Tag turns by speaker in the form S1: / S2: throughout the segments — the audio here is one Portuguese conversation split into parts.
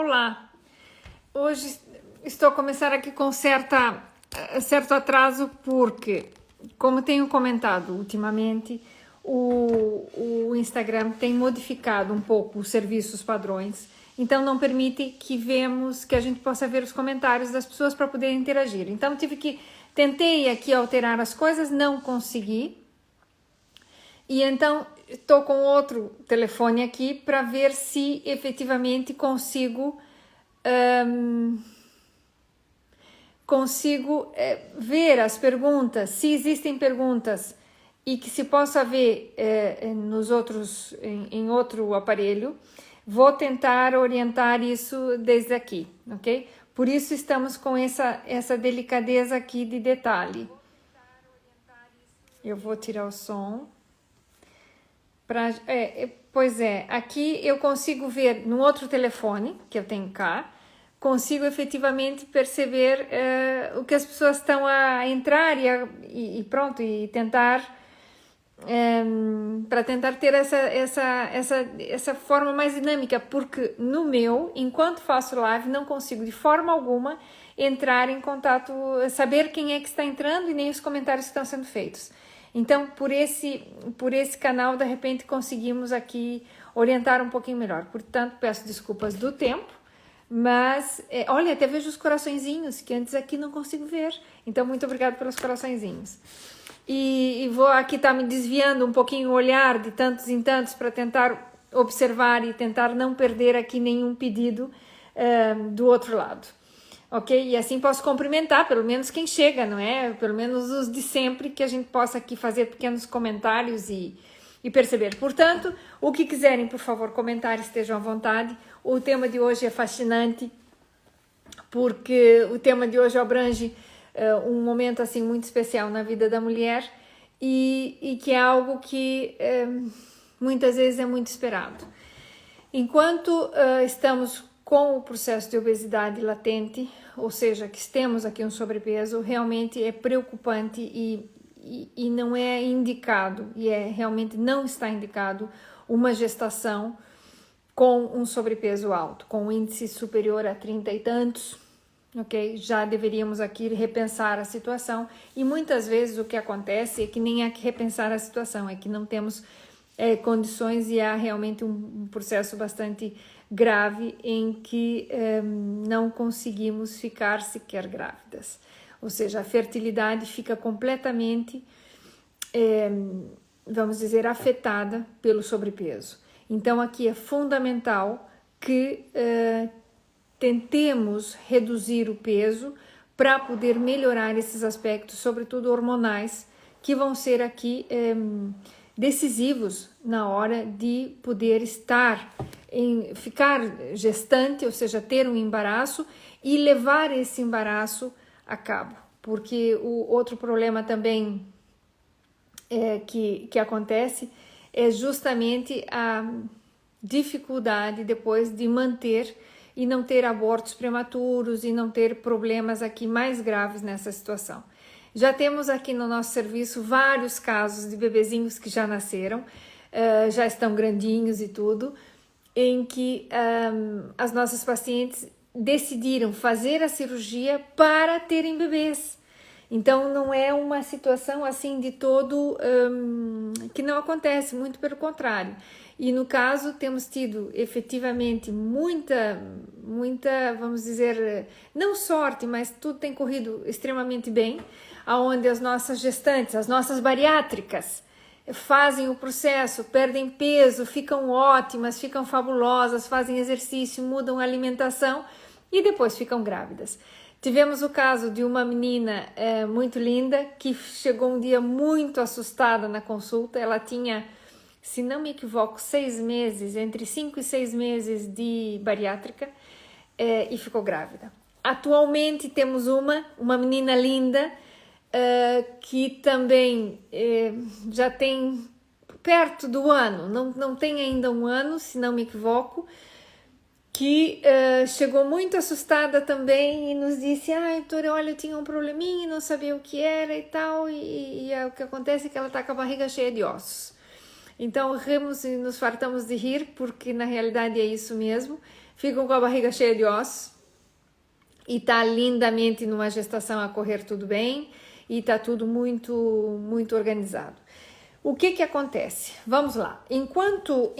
S1: Olá, hoje estou a começar aqui com certo atraso porque, como tenho comentado ultimamente, o Instagram tem modificado um pouco os serviços padrões, então não permite que a gente possa ver os comentários das pessoas para poder interagir. Então tentei aqui alterar as coisas, não consegui. E então estou com outro telefone aqui para ver se efetivamente consigo ver as perguntas, se existem perguntas e que se possa ver em outro aparelho. Vou tentar orientar isso desde aqui, ok? Por isso estamos com essa delicadeza aqui de detalhe. Eu vou tirar o som. Pois é, aqui eu consigo ver no outro telefone que eu tenho cá, consigo efetivamente perceber o que as pessoas estão a entrar e pronto, e tentar para tentar ter essa forma mais dinâmica, porque no meu, enquanto faço live, não consigo de forma alguma entrar em contato, saber quem é que está entrando e nem os comentários que estão sendo feitos. Então, por esse canal, de repente, conseguimos aqui orientar um pouquinho melhor. Portanto, peço desculpas do tempo, mas, olha, até vejo os coraçõezinhos, que antes aqui não consigo ver. Então, muito obrigada pelos coraçõezinhos. E vou aqui estar me desviando um pouquinho o olhar de tantos em tantos para tentar observar e tentar não perder aqui nenhum pedido do outro lado. Ok? E assim posso cumprimentar, pelo menos quem chega, não é? Pelo menos os de sempre, que a gente possa aqui fazer pequenos comentários e perceber. Portanto, o que quiserem, por favor, comentar, estejam à vontade. O tema de hoje é fascinante, porque o tema de hoje abrange um momento assim muito especial na vida da mulher e que é algo que muitas vezes é muito esperado. Enquanto estamos com o processo de obesidade latente, ou seja, que temos aqui um sobrepeso, realmente é preocupante e não é indicado, realmente não está indicado uma gestação com um sobrepeso alto, com um índice superior a 30 e tantos, ok? Já deveríamos aqui repensar a situação e muitas vezes o que acontece é que nem há que repensar a situação, é que não temos condições e há realmente um processo bastante grave em que não conseguimos ficar sequer grávidas. Ou seja, a fertilidade fica completamente, vamos dizer, afetada pelo sobrepeso. Então aqui é fundamental que tentemos reduzir o peso para poder melhorar esses aspectos, sobretudo hormonais, que vão ser aqui decisivos na hora de poder ficar gestante, ou seja, ter um embaraço e levar esse embaraço a cabo. Porque o outro problema também que acontece é justamente a dificuldade depois de manter e não ter abortos prematuros e não ter problemas aqui mais graves nessa situação. Já temos aqui no nosso serviço vários casos de bebezinhos que já nasceram, já estão grandinhos e tudo, em que as nossas pacientes decidiram fazer a cirurgia para terem bebês. Então não é uma situação assim de todo que não acontece, muito pelo contrário. E no caso temos tido efetivamente muita, vamos dizer, não sorte, mas tudo tem corrido extremamente bem, aonde as nossas gestantes, as nossas bariátricas, fazem o processo, perdem peso, ficam ótimas, ficam fabulosas, fazem exercício, mudam a alimentação e depois ficam grávidas. Tivemos o caso de uma menina muito linda que chegou um dia muito assustada na consulta. Ela tinha, se não me equivoco, 6 meses, entre 5 e 6 meses de bariátrica e ficou grávida. Atualmente temos uma menina linda que também já tem perto do ano, não tem ainda um ano, se não me equivoco, que chegou muito assustada também e nos disse: doutora, olha, eu tinha um probleminha, não sabia o que era e tal, e o que acontece é que ela está com a barriga cheia de ossos. Então, rimos e nos fartamos de rir, porque na realidade é isso mesmo. ficam com a barriga cheia de ossos e tá lindamente numa gestação a correr tudo bem e tá tudo muito organizado. O que acontece? Vamos lá. Enquanto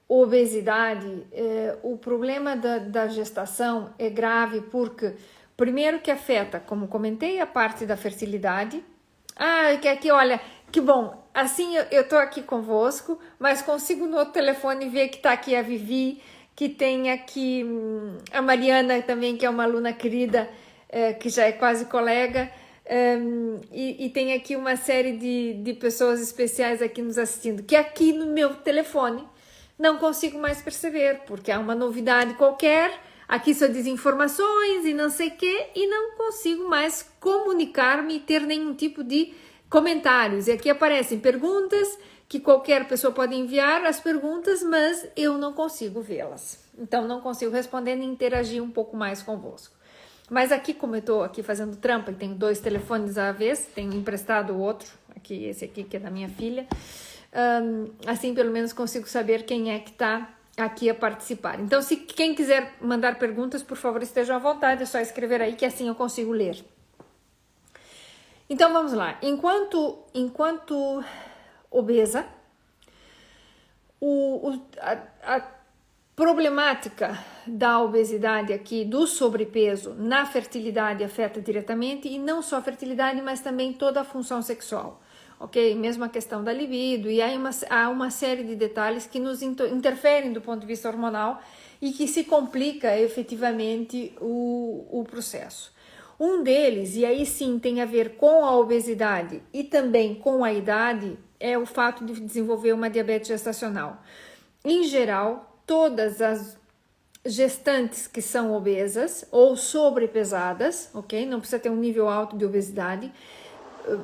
S1: obesidade, o problema da gestação é grave porque, primeiro, que afeta, como comentei, a parte da fertilidade. Que aqui, olha, que bom, assim eu tô aqui convosco, mas consigo no outro telefone ver que tá aqui a Vivi, que tem aqui a Mariana também, que é uma aluna querida, que já é quase colega, e tem aqui uma série de pessoas especiais aqui nos assistindo, que aqui no meu telefone não consigo mais perceber, porque há uma novidade qualquer, aqui só diz informações e não sei o quê, e não consigo mais comunicar-me e ter nenhum tipo de comentários. E aqui aparecem perguntas que qualquer pessoa pode enviar as perguntas, mas eu não consigo vê-las. Então não consigo responder nem interagir um pouco mais convosco. Mas aqui, como eu estou aqui fazendo trampa e tenho 2 telefones à vez, tenho emprestado o outro, aqui, esse aqui que é da minha filha, assim pelo menos consigo saber quem é que está aqui a participar. Então, se quem quiser mandar perguntas, por favor, estejam à vontade, é só escrever aí que assim eu consigo ler. Então, vamos lá. Enquanto obesa, a problemática da obesidade aqui, do sobrepeso na fertilidade afeta diretamente, e não só a fertilidade, mas também toda a função sexual. Ok? Mesmo a questão da libido, e há uma série de detalhes que nos interferem do ponto de vista hormonal e que se complica efetivamente o processo. Um deles, e aí sim tem a ver com a obesidade e também com a idade, é o fato de desenvolver uma diabetes gestacional. Em geral, todas as gestantes que são obesas ou sobrepesadas, ok? Não precisa ter um nível alto de obesidade,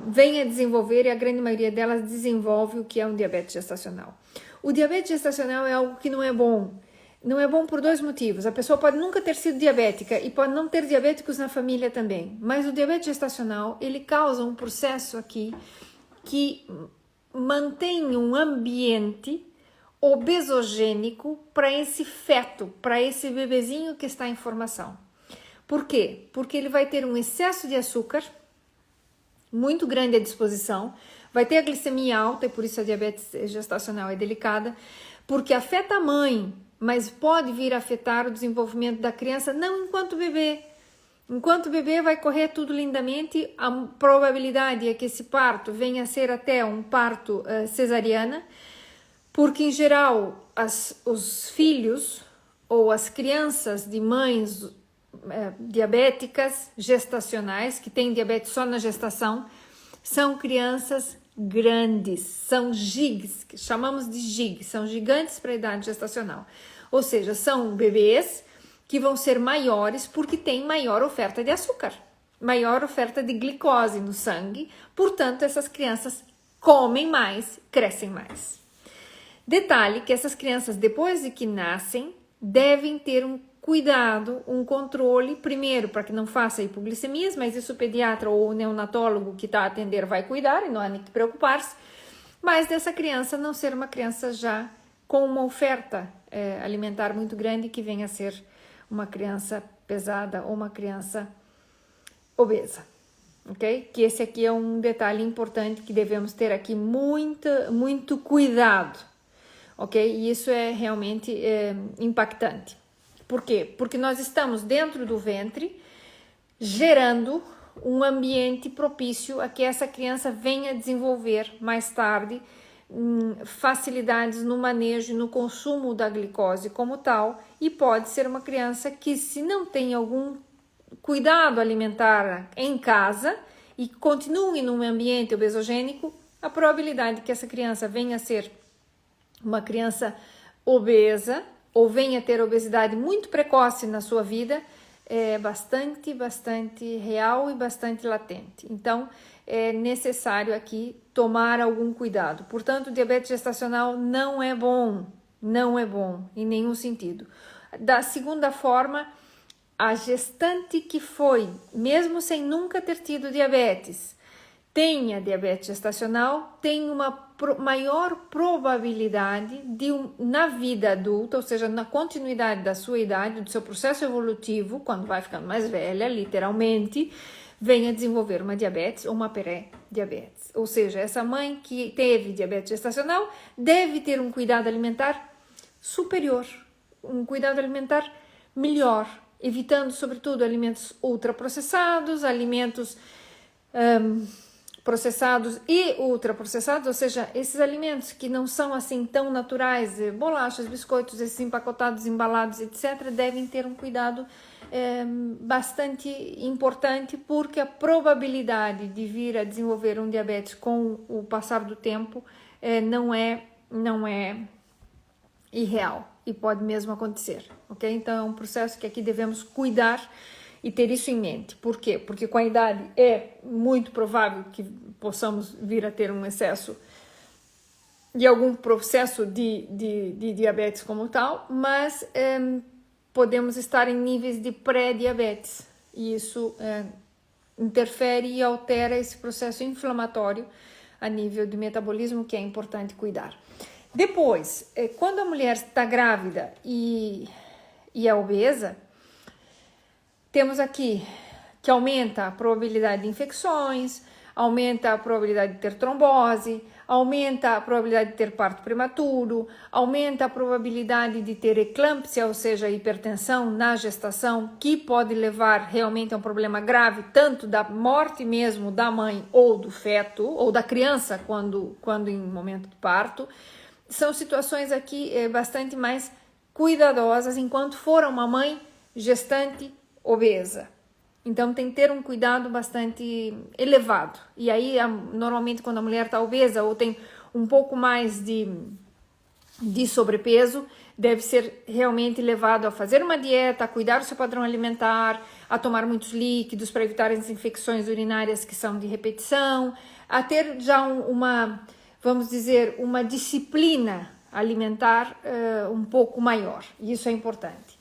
S1: vem a desenvolver, e a grande maioria delas desenvolve o que é um diabetes gestacional. O diabetes gestacional é algo que não é bom. Não é bom por 2 motivos. A pessoa pode nunca ter sido diabética e pode não ter diabéticos na família também. Mas o diabetes gestacional, ele causa um processo aqui que mantém um ambiente obesogênico para esse feto, para esse bebezinho que está em formação. Por quê? Porque ele vai ter um excesso de açúcar muito grande à disposição, vai ter a glicemia alta, e por isso a diabetes gestacional é delicada, porque afeta a mãe, mas pode vir a afetar o desenvolvimento da criança, não enquanto bebê. Enquanto bebê vai correr tudo lindamente, a probabilidade é que esse parto venha a ser até um parto cesariana, porque em geral os filhos ou as crianças de mães diabéticas gestacionais, que têm diabetes só na gestação, são crianças grandes, são gigs, que chamamos de gigs, são gigantes para a idade gestacional. Ou seja, são bebês que vão ser maiores porque têm maior oferta de açúcar, maior oferta de glicose no sangue, portanto essas crianças comem mais, crescem mais. Detalhe que essas crianças, depois de que nascem, devem ter um cuidado, um controle, primeiro para que não faça hipoglicemias, mas isso o pediatra ou o neonatólogo que está a atender vai cuidar e não há nem que preocupar-se, mas dessa criança não ser uma criança já com uma oferta alimentar muito grande que venha a ser uma criança pesada ou uma criança obesa, ok? Que esse aqui é um detalhe importante que devemos ter aqui muito cuidado, ok? E isso é realmente impactante. Por quê? Porque nós estamos dentro do ventre gerando um ambiente propício a que essa criança venha desenvolver mais tarde facilidades no manejo e no consumo da glicose como tal, e pode ser uma criança que, se não tem algum cuidado alimentar em casa e continue num ambiente obesogênico, a probabilidade que essa criança venha a ser uma criança obesa ou venha a ter obesidade muito precoce na sua vida é bastante real e bastante latente. Então, é necessário aqui tomar algum cuidado. Portanto, o diabetes gestacional não é bom em nenhum sentido. Da segunda forma, a gestante que foi, mesmo sem nunca ter tido diabetes, tenha diabetes gestacional tem uma maior probabilidade de, na vida adulta, ou seja, na continuidade da sua idade, do seu processo evolutivo, quando vai ficando mais velha, literalmente, venha desenvolver uma diabetes ou uma pré-diabetes. Ou seja, essa mãe que teve diabetes gestacional deve ter um cuidado alimentar superior, um cuidado alimentar melhor, evitando, sobretudo, alimentos ultraprocessados, alimentos processados e ultraprocessados, ou seja, esses alimentos que não são assim tão naturais, bolachas, biscoitos, esses empacotados, embalados, etc., devem ter um cuidado bastante importante, porque a probabilidade de vir a desenvolver um diabetes com o passar do tempo não é irreal e pode mesmo acontecer, ok? Então é um processo que aqui devemos cuidar e ter isso em mente. Por quê? Porque com a idade é muito provável que possamos vir a ter um excesso de algum processo de diabetes como tal, mas podemos estar em níveis de pré-diabetes e isso interfere e altera esse processo inflamatório a nível de metabolismo, que é importante cuidar. Depois, quando a mulher está grávida e é obesa, temos aqui que aumenta a probabilidade de infecções, aumenta a probabilidade de ter trombose, aumenta a probabilidade de ter parto prematuro, aumenta a probabilidade de ter eclâmpsia, ou seja, hipertensão na gestação, que pode levar realmente a um problema grave, tanto da morte mesmo da mãe ou do feto, ou da criança quando em momento de parto. São situações aqui bastante mais cuidadosas enquanto for uma mãe gestante obesa. Então tem que ter um cuidado bastante elevado. E aí, normalmente, quando a mulher está obesa ou tem um pouco mais de sobrepeso, deve ser realmente levado a fazer uma dieta, a cuidar do seu padrão alimentar, a tomar muitos líquidos para evitar as infecções urinárias que são de repetição, a ter já vamos dizer, uma disciplina alimentar um pouco maior. Isso é importante.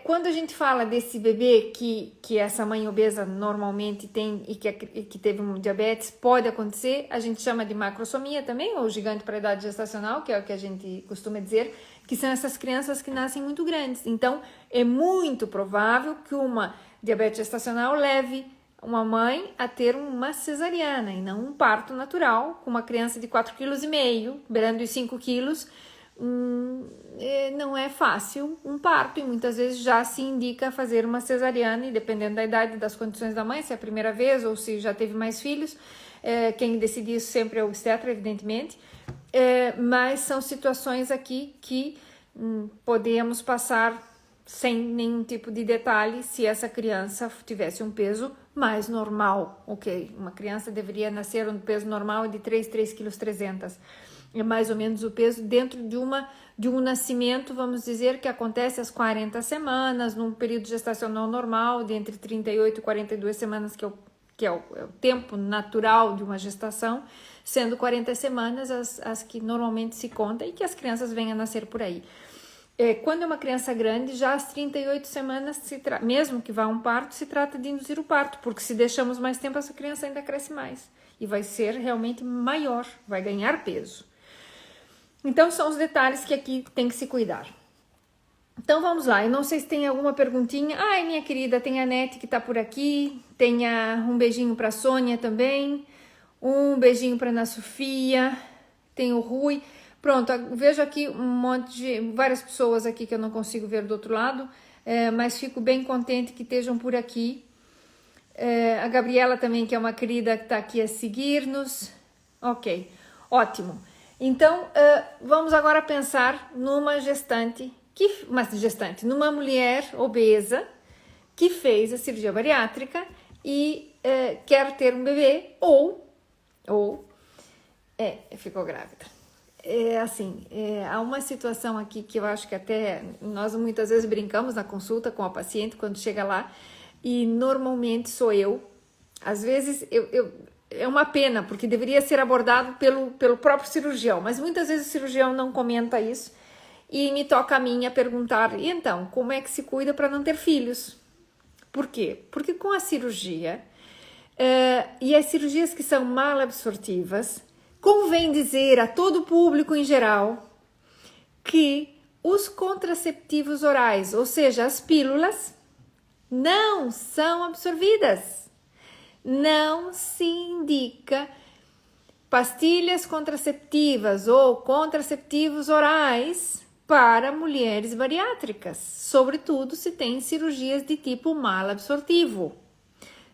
S1: Quando a gente fala desse bebê que essa mãe obesa normalmente tem e que teve um diabetes, pode acontecer, a gente chama de macrosomia também, ou gigante para a idade gestacional, que é o que a gente costuma dizer, que são essas crianças que nascem muito grandes. Então, é muito provável que uma diabetes gestacional leve uma mãe a ter uma cesariana e não um parto natural, com uma criança de 4,5 kg, beirando os 5 quilos. Não é fácil um parto e muitas vezes já se indica fazer uma cesariana, e dependendo da idade e das condições da mãe, se é a primeira vez ou se já teve mais filhos, quem decide isso sempre é o obstetra, evidentemente, mas são situações aqui que podemos passar sem nenhum tipo de detalhe se essa criança tivesse um peso mais normal, ok? Uma criança deveria nascer um peso normal de 3,3 kg. É mais ou menos o peso dentro de um nascimento, vamos dizer, que acontece às 40 semanas, num período gestacional normal, de entre 38 e 42 semanas, que é o tempo natural de uma gestação, sendo 40 semanas as que normalmente se conta e que as crianças venham a nascer por aí. Quando é uma criança grande, já às 38 semanas, mesmo que vá a um parto, se trata de induzir o parto, porque se deixamos mais tempo, essa criança ainda cresce mais e vai ser realmente maior, vai ganhar peso. Então, são os detalhes que aqui tem que se cuidar. Então, vamos lá. Eu não sei se tem alguma perguntinha. Ai, minha querida, tem a Nete que tá por aqui. Tem um beijinho pra Sônia também. Um beijinho pra Ana Sofia. Tem o Rui. Pronto, vejo aqui várias pessoas aqui que eu não consigo ver do outro lado, mas fico bem contente que estejam por aqui. A Gabriela também, que é uma querida que está aqui a seguir-nos. Ok, ótimo. Então, vamos agora pensar numa numa mulher obesa que fez a cirurgia bariátrica e quer ter um bebê ou ficou grávida. Há uma situação aqui que eu acho que até nós muitas vezes brincamos na consulta com a paciente quando chega lá, e normalmente sou eu. Às vezes é uma pena, porque deveria ser abordado pelo próprio cirurgião, mas muitas vezes o cirurgião não comenta isso e me toca a mim a perguntar: e então, como é que se cuida para não ter filhos? Por quê? Porque com a cirurgia E as cirurgias que são mal absortivas, convém dizer a todo o público em geral que os contraceptivos orais, ou seja, as pílulas, não são absorvidas. Não se indica pastilhas contraceptivas ou contraceptivos orais para mulheres bariátricas, sobretudo se tem cirurgias de tipo mal absortivo,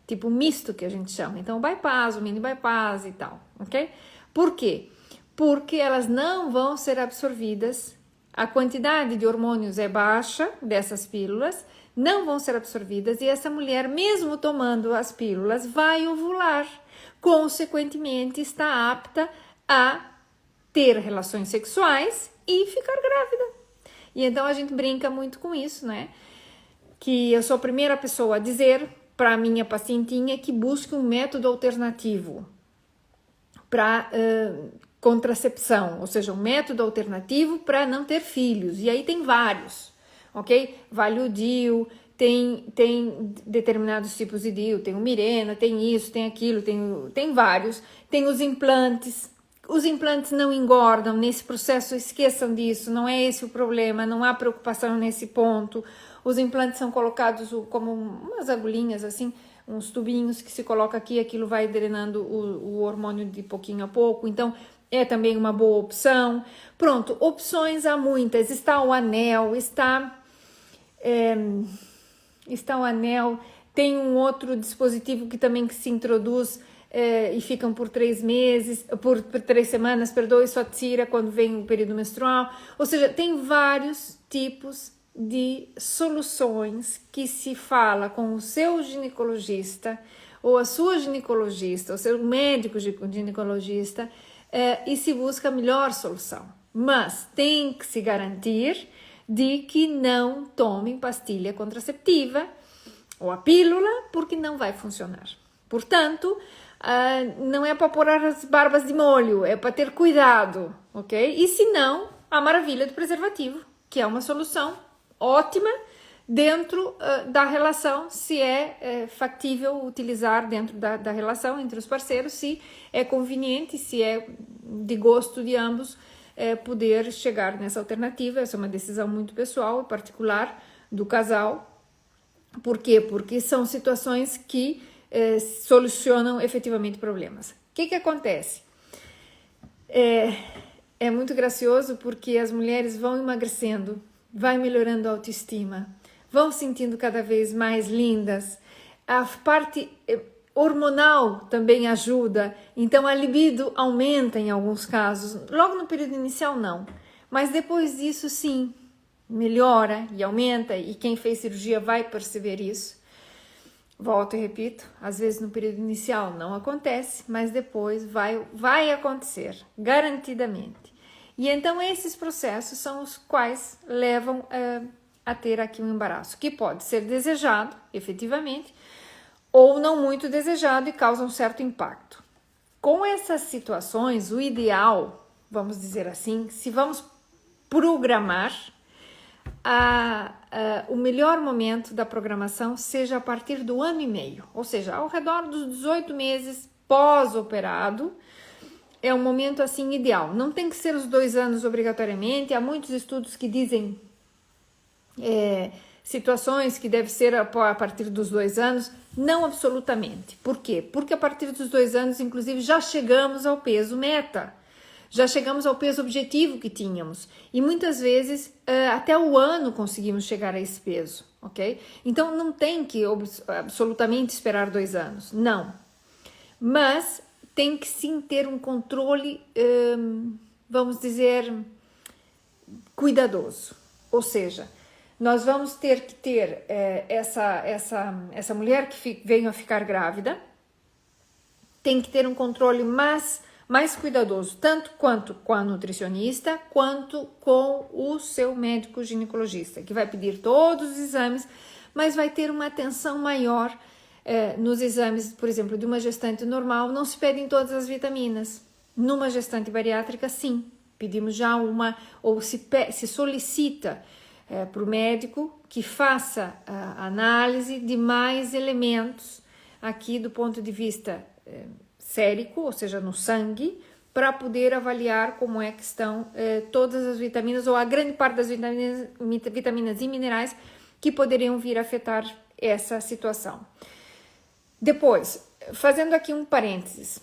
S1: tipo misto que a gente chama, então o bypass, o mini bypass e tal, ok? Por quê? Porque elas não vão ser absorvidas, a quantidade de hormônios é baixa dessas pílulas, não vão ser absorvidas e essa mulher, mesmo tomando as pílulas, vai ovular, consequentemente está apta a ter relações sexuais e ficar grávida. E então a gente brinca muito com isso, né? Que eu sou a primeira pessoa a dizer para a minha pacientinha que busque um método alternativo para contracepção, ou seja, um método alternativo para não ter filhos. E aí tem vários, ok? Vale o DIU, tem determinados tipos de DIU, tem o Mirena, tem isso, tem aquilo, tem vários. Tem os implantes. Os implantes não engordam nesse processo, esqueçam disso, não é esse o problema, não há preocupação nesse ponto. Os implantes são colocados como umas agulhinhas assim, uns tubinhos que se coloca aqui, aquilo vai drenando o hormônio de pouquinho a pouco, então é também uma boa opção. Pronto, opções há muitas, está o anel, está o anel, tem um outro dispositivo que também que se introduz e ficam por 3 meses, por 3 semanas, perdoe, só tira quando vem o período menstrual. Ou seja, tem vários tipos de soluções que se fala com o seu ginecologista ou a sua ginecologista, ou seu médico ginecologista e se busca a melhor solução. Mas tem que se garantir de que não tomem pastilha contraceptiva ou a pílula, porque não vai funcionar. Portanto, não é para pôr as barbas de molho, é para ter cuidado, ok? E se não, a maravilha do preservativo, que é uma solução ótima dentro da relação, se é factível utilizar dentro da relação entre os parceiros, se é conveniente, se é de gosto de ambos poder chegar nessa alternativa. Essa é uma decisão muito pessoal e particular do casal. Por quê? Porque são situações que solucionam efetivamente problemas. O que acontece? É muito gracioso porque as mulheres vão emagrecendo, vai melhorando a autoestima, vão sentindo cada vez mais lindas, a parte hormonal também ajuda, então a libido aumenta em alguns casos, logo no período inicial não, mas depois disso sim, melhora e aumenta, e quem fez cirurgia vai perceber isso. Volto e repito, às vezes no período inicial não acontece, mas depois vai acontecer, garantidamente. E então esses processos são os quais levam a ter aqui um embaraço, que pode ser desejado, efetivamente, ou não muito desejado e causa um certo impacto. Com essas situações, o ideal, vamos dizer assim, se vamos programar, o melhor momento da programação seja a partir do 1 ano e meio, ou seja, ao redor dos 18 meses pós-operado, é um momento assim ideal. Não tem que ser os 2 anos obrigatoriamente, há muitos estudos que dizem situações que deve ser a partir dos 2 anos, não absolutamente. Por quê? Porque a partir dos 2 anos, inclusive, já chegamos ao peso meta. Já chegamos ao peso objetivo que tínhamos e muitas vezes até o ano conseguimos chegar a esse peso, ok? Então não tem que absolutamente esperar 2 anos, não. Mas tem que sim ter um controle, vamos dizer, cuidadoso. Ou seja, nós vamos ter que ter essa mulher que venha a ficar grávida, tem que ter um controle mais cuidadoso, tanto quanto com a nutricionista, quanto com o seu médico ginecologista, que vai pedir todos os exames, mas vai ter uma atenção maior nos exames, por exemplo, de uma gestante normal, não se pedem todas as vitaminas. Numa gestante bariátrica, sim, pedimos já ou se solicita para o médico que faça a análise de mais elementos, aqui do ponto de vista sérico, ou seja, no sangue, para poder avaliar como é que estão todas as vitaminas ou a grande parte das vitaminas e minerais que poderiam vir a afetar essa situação. Depois, fazendo aqui um parênteses,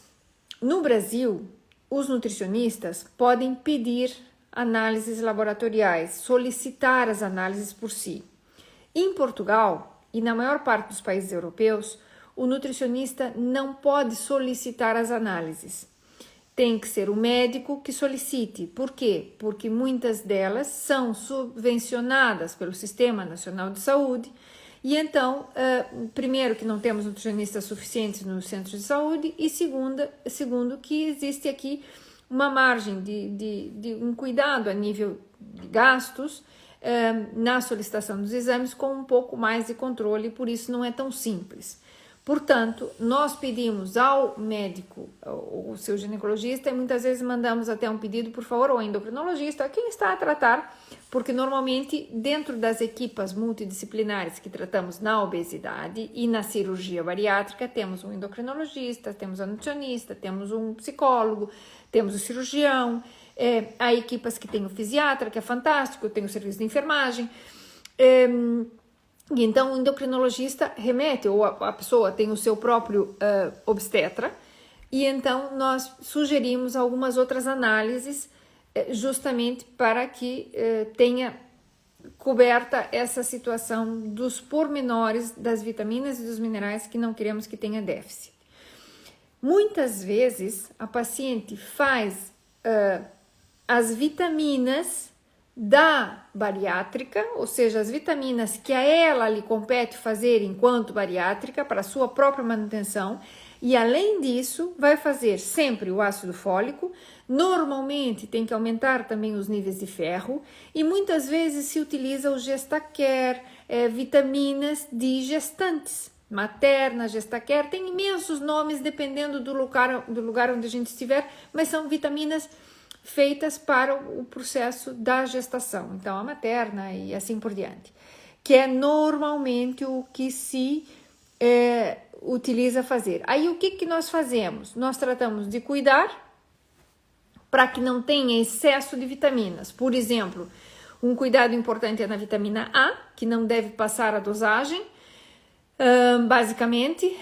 S1: no Brasil, os nutricionistas podem pedir análises laboratoriais, solicitar as análises por si. Em Portugal e na maior parte dos países europeus, o nutricionista não pode solicitar as análises. Tem que ser o médico que solicite. Por quê? Porque muitas delas são subvencionadas pelo Sistema Nacional de Saúde e então, primeiro, que não temos nutricionistas suficientes nos centros de saúde e segundo que existe aqui uma margem de um cuidado a nível de gastos na solicitação dos exames com um pouco mais de controle, por isso não é tão simples. Portanto, nós pedimos ao médico, o seu ginecologista, e muitas vezes mandamos até um pedido, por favor, ao endocrinologista, quem está a tratar, porque normalmente dentro das equipas multidisciplinares que tratamos na obesidade e na cirurgia bariátrica, temos um endocrinologista, temos a nutricionista, temos um psicólogo, temos o cirurgião, há equipas que tem o fisiatra, que é fantástico, tem o serviço de enfermagem, e então o endocrinologista remete, ou a pessoa tem o seu próprio obstetra, e então nós sugerimos algumas outras análises justamente para que tenha coberta essa situação dos pormenores das vitaminas e dos minerais que não queremos que tenha déficit. Muitas vezes a paciente faz as vitaminas da bariátrica, ou seja, as vitaminas que a ela lhe compete fazer enquanto bariátrica para a sua própria manutenção, e além disso vai fazer sempre o ácido fólico, normalmente tem que aumentar também os níveis de ferro e muitas vezes se utiliza o Gestacare, vitaminas de gestantes, materna, Gestacare, tem imensos nomes dependendo do lugar onde a gente estiver, mas são vitaminas feitas para o processo da gestação, então a materna e assim por diante, que é normalmente o que se utiliza fazer. Aí o que nós fazemos? Nós tratamos de cuidar para que não tenha excesso de vitaminas. Por exemplo, um cuidado importante é na vitamina A, que não deve passar a dosagem, basicamente,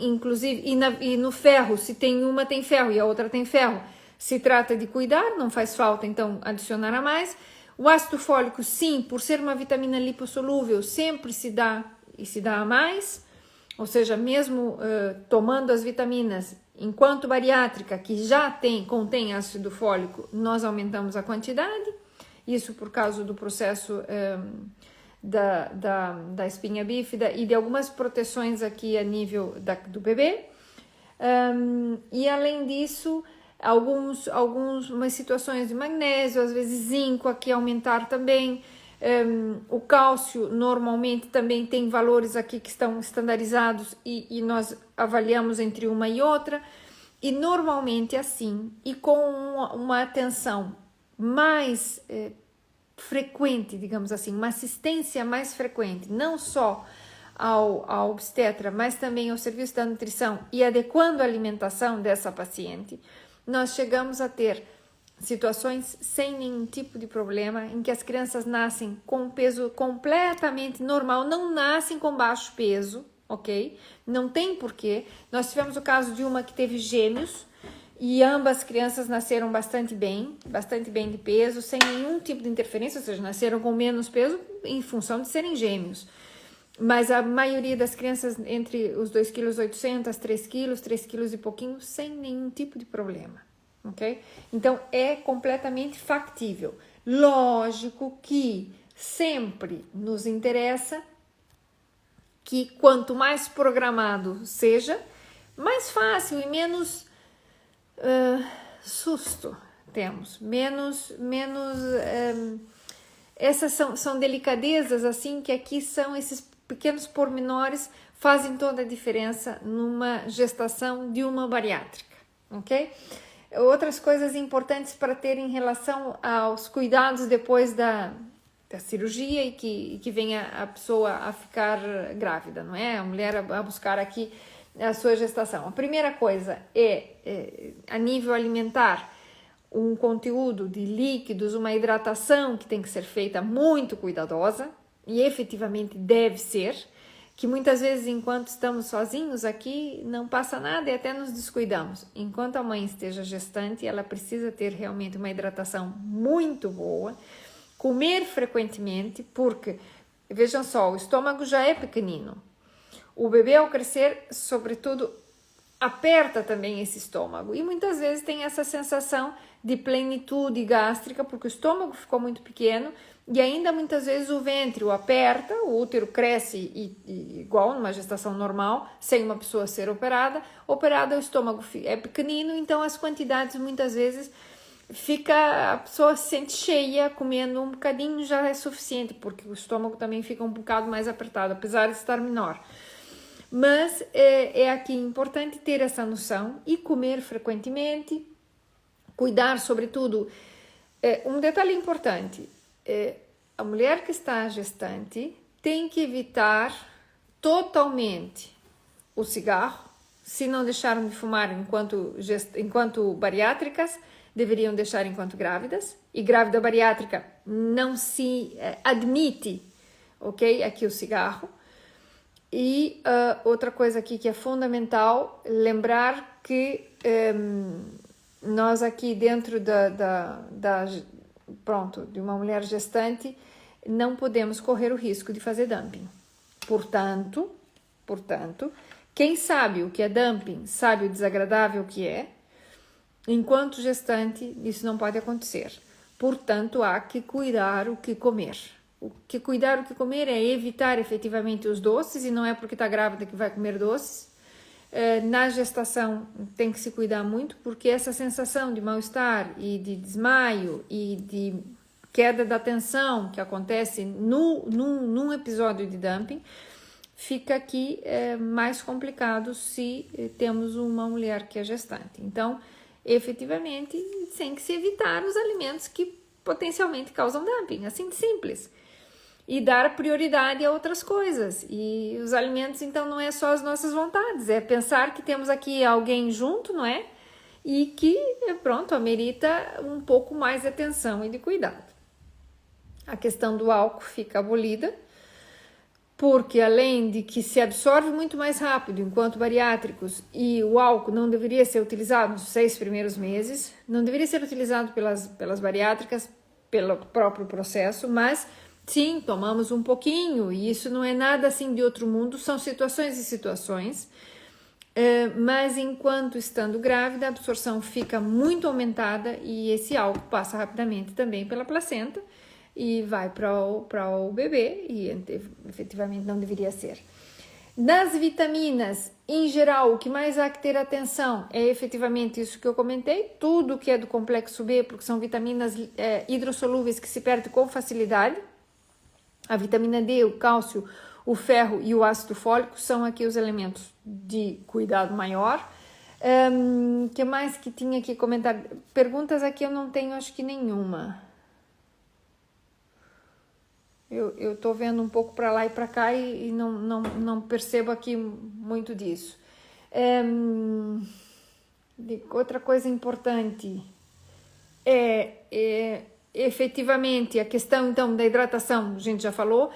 S1: inclusive e no ferro, se tem uma tem ferro e a outra tem ferro, se trata de cuidar, não faz falta então adicionar a mais. O ácido fólico, sim, por ser uma vitamina lipossolúvel, sempre se dá e se dá a mais, ou seja, mesmo tomando as vitaminas enquanto bariátrica que já contém ácido fólico, nós aumentamos a quantidade, isso por causa do processo da espinha bífida e de algumas proteções aqui a nível do bebê, e além disso algumas situações de magnésio, às vezes zinco aqui aumentar também, o cálcio normalmente também tem valores aqui que estão estandarizados e nós avaliamos entre uma e outra, e normalmente assim, e com uma atenção mais frequente, digamos assim, uma assistência mais frequente, não só ao obstetra, mas também ao serviço da nutrição e adequando a alimentação dessa paciente, nós chegamos a ter situações sem nenhum tipo de problema, em que as crianças nascem com peso completamente normal, não nascem com baixo peso, ok? Não tem porquê. Nós tivemos o caso de uma que teve gêmeos, e ambas crianças nasceram bastante bem de peso, sem nenhum tipo de interferência, ou seja, nasceram com menos peso em função de serem gêmeos. Mas a maioria das crianças entre os 2,8 kg, 3 kg, 3 kg e pouquinho, sem nenhum tipo de problema, ok? Então, é completamente factível. Lógico que sempre nos interessa que quanto mais programado seja, mais fácil e menos susto temos, menos essas são delicadezas assim que aqui são esses pequenos pormenores fazem toda a diferença numa gestação de uma bariátrica, ok? Outras coisas importantes para ter em relação aos cuidados depois da cirurgia e que venha a pessoa a ficar grávida, não é? A mulher a buscar aqui a sua gestação. A primeira coisa é a nível alimentar, um conteúdo de líquidos, uma hidratação que tem que ser feita muito cuidadosa, e efetivamente deve ser, que muitas vezes enquanto estamos sozinhos aqui não passa nada e até nos descuidamos. Enquanto a mãe esteja gestante, ela precisa ter realmente uma hidratação muito boa, comer frequentemente, porque, vejam só, o estômago já é pequenino. O bebê ao crescer, sobretudo, aperta também esse estômago e muitas vezes tem essa sensação de plenitude gástrica, porque o estômago ficou muito pequeno e ainda muitas vezes o ventre o aperta, o útero cresce igual numa gestação normal, sem uma pessoa ser operada, o estômago é pequenino, então as quantidades muitas vezes a pessoa se sente cheia, comendo um bocadinho já é suficiente, porque o estômago também fica um bocado mais apertado, apesar de estar menor. Mas é aqui importante ter essa noção e comer frequentemente, cuidar sobretudo. Um detalhe importante, a mulher que está gestante tem que evitar totalmente o cigarro. Se não deixaram de fumar enquanto bariátricas, deveriam deixar enquanto grávidas. E grávida bariátrica não se admite, ok? Aqui o cigarro. E outra coisa aqui que é fundamental, lembrar que nós aqui dentro de uma mulher gestante não podemos correr o risco de fazer dumping. Portanto, quem sabe o que é dumping, sabe o desagradável que é, enquanto gestante isso não pode acontecer. Portanto, há que cuidar o que comer. Cuidar o que comer é evitar efetivamente os doces, e não é porque está grávida que vai comer doces. Na gestação tem que se cuidar muito, porque essa sensação de mal-estar e de desmaio e de queda da tensão que acontece num episódio de dumping fica aqui mais complicado se temos uma mulher que é gestante. Então, efetivamente, tem que se evitar os alimentos que potencialmente causam dumping, assim de simples. E dar prioridade a outras coisas. E os alimentos, então, não é só as nossas vontades, é pensar que temos aqui alguém junto, não é? E que, pronto, amerita um pouco mais de atenção e de cuidado. A questão do álcool fica abolida, porque além de que se absorve muito mais rápido enquanto bariátricos, e o álcool não deveria ser utilizado nos 6 primeiros meses, não deveria ser utilizado pelas bariátricas, pelo próprio processo, mas sim, tomamos um pouquinho, e isso não é nada assim de outro mundo, são situações e situações, mas enquanto estando grávida, a absorção fica muito aumentada e esse álcool passa rapidamente também pela placenta e vai para o bebê, e efetivamente não deveria ser. Nas vitaminas, em geral, o que mais há que ter atenção é efetivamente isso que eu comentei, tudo que é do complexo B, porque são vitaminas hidrossolúveis que se perdem com facilidade. A vitamina D, o cálcio, o ferro e o ácido fólico são aqui os elementos de cuidado maior. Que mais que tinha que comentar? Perguntas aqui eu não tenho, acho que nenhuma. Eu tô vendo um pouco para lá e para cá e não percebo aqui muito disso. Outra coisa importante é efetivamente a questão então da hidratação, a gente já falou,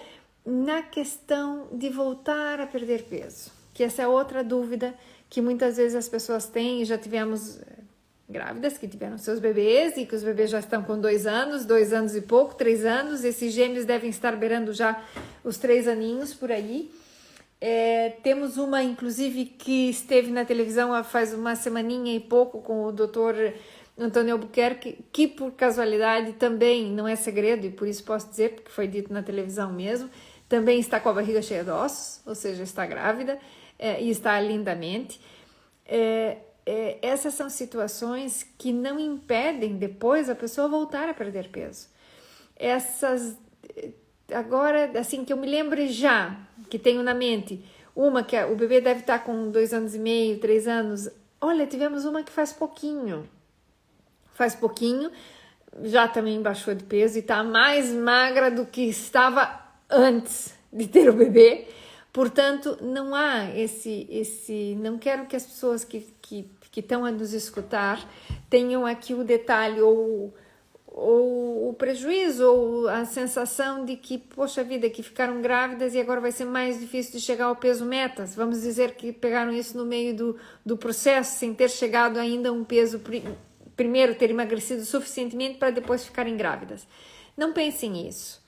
S1: na questão de voltar a perder peso, que essa é outra dúvida que muitas vezes as pessoas têm, e já tivemos grávidas que tiveram seus bebês e que os bebês já estão com 2 anos e pouco, 3 anos, esses gêmeos devem estar beirando já os 3 aninhos por aí. Temos uma, inclusive, que esteve na televisão faz uma semaninha e pouco com o doutor Antônio Albuquerque, que por casualidade também não é segredo, e por isso posso dizer, porque foi dito na televisão mesmo, também está com a barriga cheia de ossos, ou seja, está grávida e está lindamente. Essas são situações que não impedem depois a pessoa voltar a perder peso. Essas, agora, assim, que eu me lembre já, que tenho na mente, uma que o bebê deve estar com 2 anos e meio, 3 anos. Olha, tivemos uma que faz pouquinho, já também baixou de peso e está mais magra do que estava antes de ter o bebê. Portanto, não há não quero que as pessoas que estão a nos escutar tenham aqui o detalhe ou o prejuízo ou a sensação de que, poxa vida, que ficaram grávidas e agora vai ser mais difícil de chegar ao peso metas. Vamos dizer que pegaram isso no meio do processo, sem ter chegado ainda a um peso, primeiro ter emagrecido suficientemente para depois ficarem grávidas. Não pensem nisso.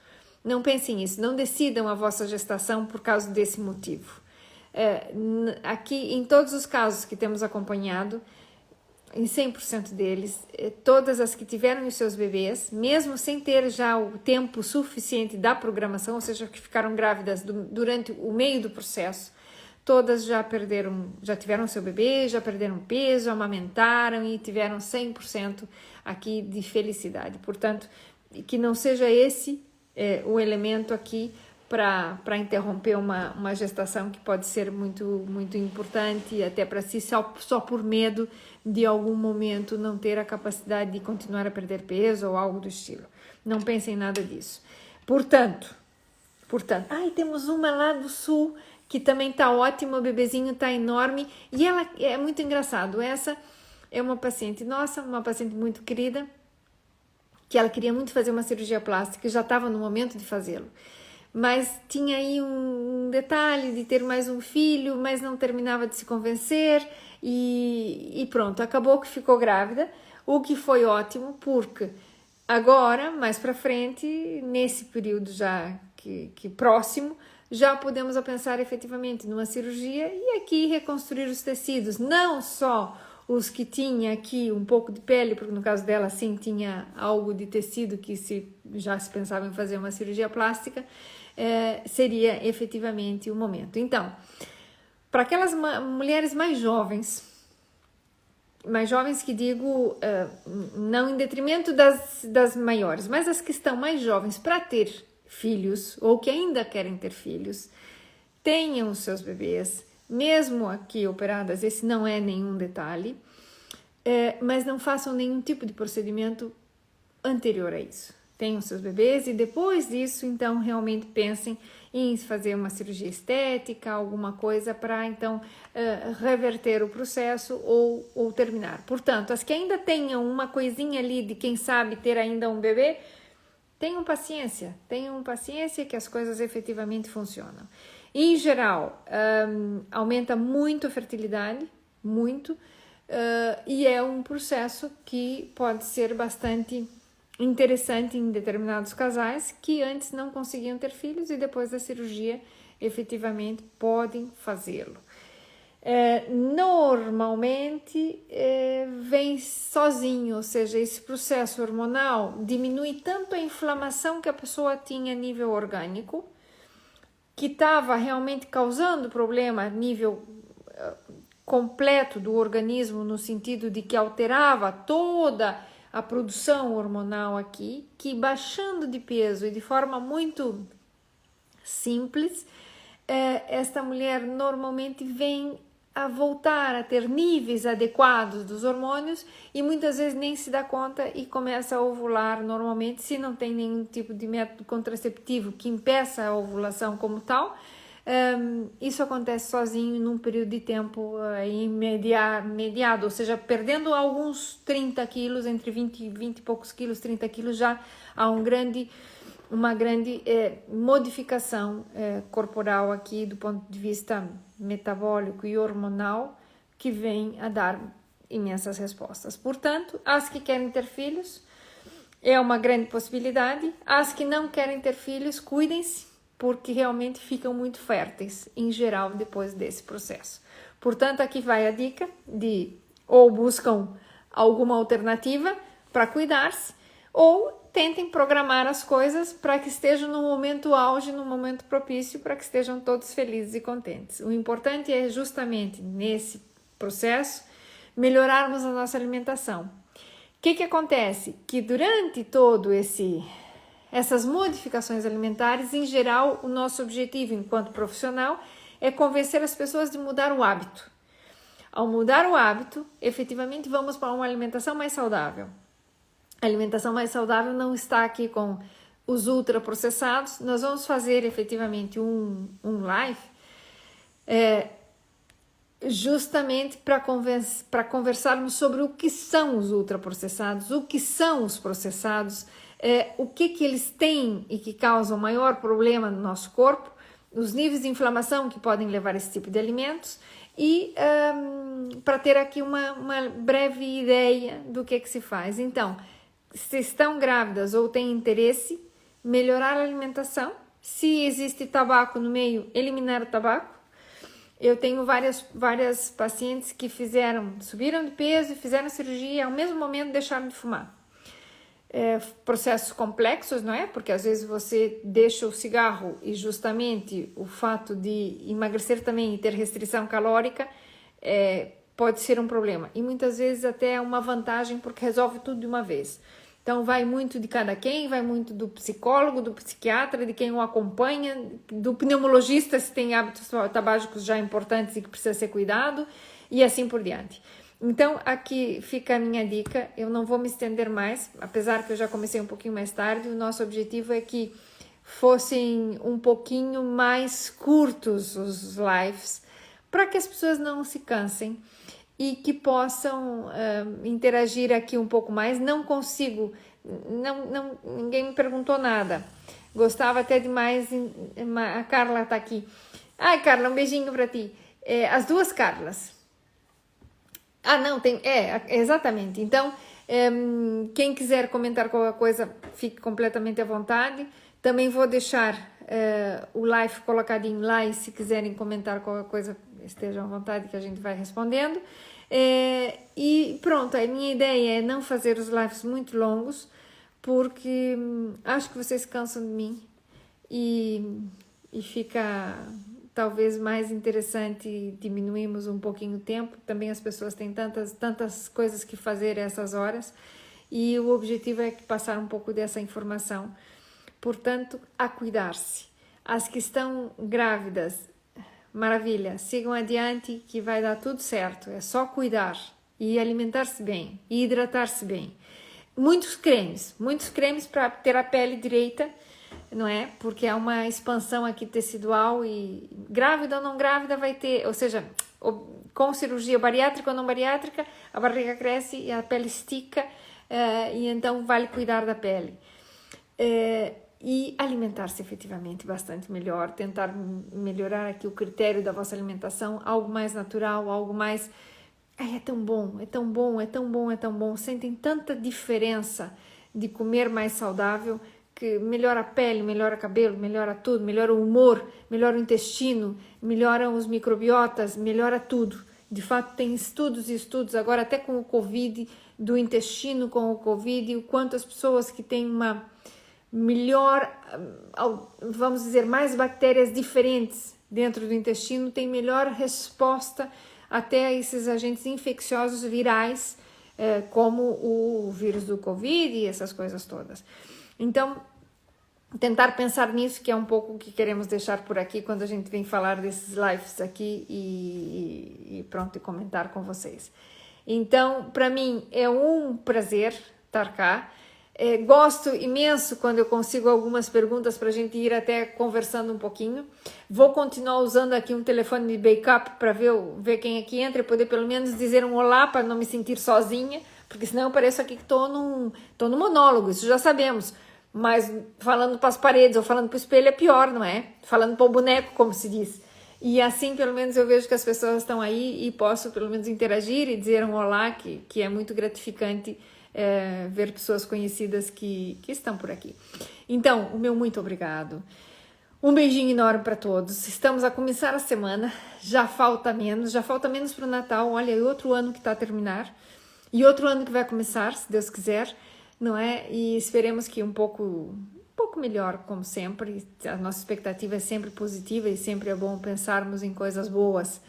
S1: Não pensem nisso. Não decidam a vossa gestação por causa desse motivo. Aqui, em todos os casos que temos acompanhado, em 100% deles, todas as que tiveram os seus bebês, mesmo sem ter já o tempo suficiente da programação, ou seja, que ficaram grávidas durante o meio do processo, todas já tiveram seu bebê, já perderam peso, amamentaram e tiveram 100% aqui de felicidade. Portanto, que não seja esse o elemento aqui para interromper uma gestação que pode ser muito, muito importante, até para si, só por medo de algum momento não ter a capacidade de continuar a perder peso ou algo do estilo. Não pensem em nada disso. Portanto, temos uma lá do sul que também tá ótima, o bebezinho tá enorme e ela é muito engraçado. Essa é uma paciente nossa, uma paciente muito querida, que ela queria muito fazer uma cirurgia plástica e já estava no momento de fazê-lo. Mas tinha aí um detalhe de ter mais um filho, mas não terminava de se convencer e pronto, acabou que ficou grávida, o que foi ótimo, porque agora, mais para frente, nesse período já que próximo, já podemos pensar efetivamente numa cirurgia e aqui reconstruir os tecidos, não só os que tinha aqui um pouco de pele, porque no caso dela sim tinha algo de tecido que já se pensava em fazer uma cirurgia plástica, seria efetivamente o momento. Então, para aquelas mulheres mais jovens que digo, não em detrimento das maiores, mas as que estão mais jovens para ter filhos ou que ainda querem ter filhos, tenham os seus bebês, mesmo aqui operadas, esse não é nenhum detalhe, mas não façam nenhum tipo de procedimento anterior a isso. Tenham seus bebês e depois disso, então, realmente pensem em fazer uma cirurgia estética, alguma coisa para, então, reverter o processo ou terminar. Portanto, as que ainda tenham uma coisinha ali de, quem sabe, ter ainda um bebê, tenham paciência que as coisas efetivamente funcionam. Em geral, aumenta muito a fertilidade, muito, e é um processo que pode ser bastante interessante em determinados casais que antes não conseguiam ter filhos e depois da cirurgia efetivamente podem fazê-lo. Normalmente vem sozinho, ou seja, esse processo hormonal diminui tanto a inflamação que a pessoa tinha a nível orgânico, que estava realmente causando problema a nível completo do organismo, no sentido de que alterava toda a produção hormonal aqui, que baixando de peso e de forma muito simples, esta mulher normalmente vem a voltar a ter níveis adequados dos hormônios e muitas vezes nem se dá conta e começa a ovular normalmente, se não tem nenhum tipo de método contraceptivo que impeça a ovulação como tal. Isso acontece sozinho num período de tempo imediado, ou seja, perdendo alguns 30 quilos, entre 20 e poucos quilos, 30 quilos, já há uma grande modificação corporal aqui do ponto de vista metabólico e hormonal, que vem a dar imensas respostas. Portanto, as que querem ter filhos, é uma grande possibilidade. As que não querem ter filhos, cuidem-se, porque realmente ficam muito férteis, em geral, depois desse processo. Portanto, aqui vai a dica de ou buscam alguma alternativa para cuidar-se, ou tentem programar as coisas para que estejam no momento auge, no momento propício, para que estejam todos felizes e contentes. O importante é justamente, nesse processo, melhorarmos a nossa alimentação. O que acontece? Que durante todo essas modificações alimentares, em geral, o nosso objetivo enquanto profissional é convencer as pessoas de mudar o hábito. Ao mudar o hábito, efetivamente vamos para uma alimentação mais saudável. A alimentação mais saudável não está aqui com os ultraprocessados. Nós vamos fazer efetivamente um live justamente para conversarmos sobre o que são os ultraprocessados, o que são os processados, o que eles têm e que causam maior problema no nosso corpo, os níveis de inflamação que podem levar a esse tipo de alimentos e para ter aqui uma breve ideia do que se faz. Então, se estão grávidas ou têm interesse, melhorar a alimentação. Se existe tabaco no meio, eliminar o tabaco. Eu tenho várias pacientes que subiram de peso e fizeram cirurgia e ao mesmo momento deixaram de fumar. Processos complexos, não é? Porque às vezes você deixa o cigarro e justamente o fato de emagrecer também e ter restrição calórica pode ser um problema. E muitas vezes até é uma vantagem porque resolve tudo de uma vez. Então vai muito de cada quem, vai muito do psicólogo, do psiquiatra, de quem o acompanha, do pneumologista se tem hábitos tabágicos já importantes e que precisa ser cuidado e assim por diante. Então aqui fica a minha dica, eu não vou me estender mais, apesar que eu já comecei um pouquinho mais tarde, o nosso objetivo é que fossem um pouquinho mais curtos os lives, para que as pessoas não se cansem e que possam interagir aqui um pouco mais. Não consigo, ninguém me perguntou nada. Gostava até demais, a Carla tá aqui. Ai, Carla, um beijinho para ti. As duas Carlas. Ah, não, tem, exatamente. Então, quem quiser comentar qualquer coisa, fique completamente à vontade. Também vou deixar o live colocadinho lá e se quiserem comentar qualquer coisa, estejam à vontade que a gente vai respondendo. E pronto, a minha ideia é não fazer os lives muito longos, porque acho que vocês cansam de mim e fica talvez mais interessante diminuirmos um pouquinho o tempo. Também as pessoas têm tantas coisas que fazer a essas horas e o objetivo é passar um pouco dessa informação. Portanto, a cuidar-se. As que estão grávidas, maravilha, sigam adiante que vai dar tudo certo. É só cuidar e alimentar-se bem e hidratar-se bem. Muitos cremes para ter a pele direita, não é? Porque há uma expansão aqui tecidual e grávida ou não grávida vai ter, ou seja, com cirurgia bariátrica ou não bariátrica, a barriga cresce e a pele estica e então vale cuidar da pele. E alimentar-se efetivamente bastante melhor, tentar melhorar aqui o critério da vossa alimentação, algo mais natural, algo mais... Ai, é tão bom, é tão bom, é tão bom, é tão bom. Sentem tanta diferença de comer mais saudável, que melhora a pele, melhora o cabelo, melhora tudo, melhora o humor, melhora o intestino, melhoram os microbiotas, melhora tudo. De fato, tem estudos e estudos, agora até com o Covid, do intestino com o Covid, o quanto as pessoas que têm uma melhor, vamos dizer, mais bactérias diferentes dentro do intestino têm melhor resposta até a esses agentes infecciosos virais, como o vírus do Covid e essas coisas todas. Então, tentar pensar nisso, que é um pouco o que queremos deixar por aqui quando a gente vem falar desses lives aqui e pronto, e comentar com vocês. Então, para mim é um prazer estar cá. Gosto imenso quando eu consigo algumas perguntas para a gente ir até conversando um pouquinho. Vou continuar usando aqui um telefone de backup para ver quem aqui entra e poder pelo menos dizer um olá para não me sentir sozinha, porque senão eu pareço aqui que estou num monólogo, isso já sabemos. Mas falando para as paredes ou falando para o espelho é pior, não é? Falando para o boneco, como se diz. E assim, pelo menos, eu vejo que as pessoas estão aí e posso, pelo menos, interagir e dizer um olá, que é muito gratificante ver pessoas conhecidas que estão por aqui. Então, o meu muito obrigado. Um beijinho enorme para todos. Estamos a começar a semana, já falta menos para o Natal. Olha, é outro ano que está a terminar e outro ano que vai começar, se Deus quiser, não é? E esperemos que um pouco melhor, como sempre. A nossa expectativa é sempre positiva e sempre é bom pensarmos em coisas boas.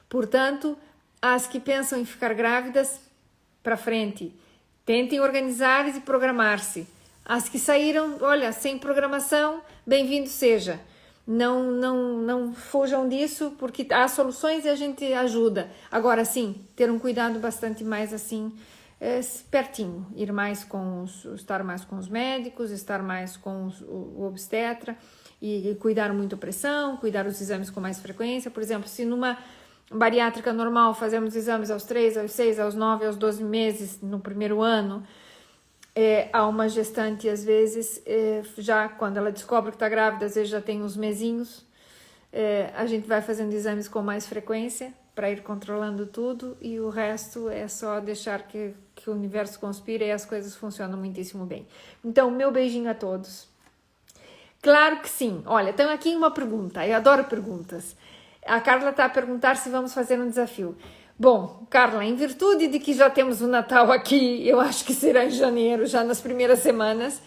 S1: Portanto, as que pensam em ficar grávidas, para frente. Tentem organizar-se e programar-se. As que saíram, olha, sem programação, bem-vindo seja. Não fujam disso, porque há soluções e a gente ajuda. Agora sim, ter um cuidado bastante mais assim, pertinho, estar mais com os médicos, estar mais com o obstetra e cuidar muito a pressão, cuidar os exames com mais frequência. Por exemplo, se numa bariátrica normal fazemos exames aos 3, aos 6, aos 9, aos 12 meses no primeiro ano, há uma gestante, às vezes, já quando ela descobre que está grávida, às vezes já tem uns mesinhos, a gente vai fazendo exames com mais frequência para ir controlando tudo, e o resto é só deixar que o universo conspira e as coisas funcionam muitíssimo bem. Então, meu beijinho a todos. Claro que sim. Olha, tem aqui uma pergunta, eu adoro perguntas. A Carla está a perguntar se vamos fazer um desafio. Bom, Carla, em virtude de que já temos o Natal aqui, eu acho que será em janeiro, já nas primeiras semanas,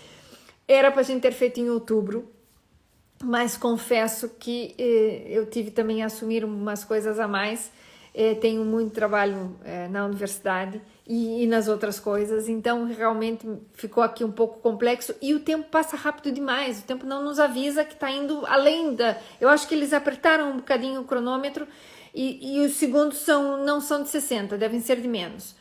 S1: era para a gente ter feito em outubro, mas confesso que eu tive também a assumir umas coisas a mais, tenho muito trabalho na universidade e nas outras coisas, então realmente ficou aqui um pouco complexo e o tempo passa rápido demais, o tempo não nos avisa que está indo além da... Eu acho que eles apertaram um bocadinho o cronômetro e os segundos não são de 60, devem ser de menos.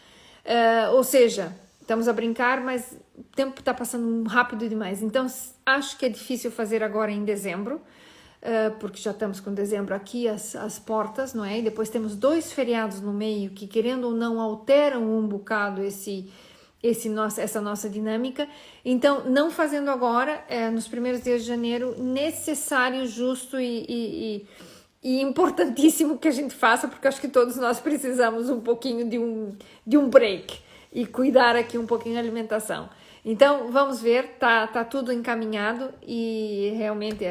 S1: Ou seja, estamos a brincar, mas o tempo está passando rápido demais. Então, acho que é difícil fazer agora em dezembro, porque já estamos com dezembro aqui as portas, não é? E depois temos 2 feriados no meio que, querendo ou não, alteram um bocado essa nossa dinâmica. Então, não fazendo agora, nos primeiros dias de janeiro, necessário, justo e importantíssimo que a gente faça, porque acho que todos nós precisamos um pouquinho de um break e cuidar aqui um pouquinho da alimentação. Então, vamos ver, tá tudo encaminhado e realmente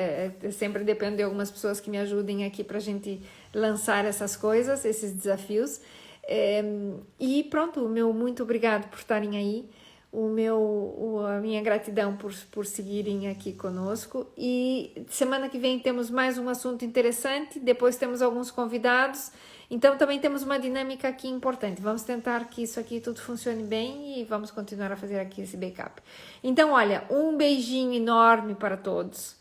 S1: sempre depende de algumas pessoas que me ajudem aqui para a gente lançar essas coisas, esses desafios. E pronto, o meu muito obrigado por estarem aí, a minha gratidão por seguirem aqui conosco, e semana que vem temos mais um assunto interessante, depois temos alguns convidados, então também temos uma dinâmica aqui importante. Vamos tentar que isso aqui tudo funcione bem e vamos continuar a fazer aqui esse backup. Então, olha, um beijinho enorme para todos,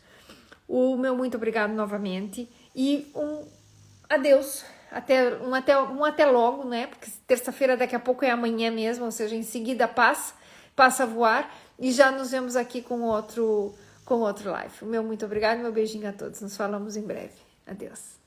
S1: o meu muito obrigado novamente e um adeus. Até logo, né? Porque terça-feira daqui a pouco é amanhã mesmo, ou seja, em seguida passa a voar e já nos vemos aqui com outro live. O meu muito obrigado, meu beijinho a todos. Nos falamos em breve. Adeus.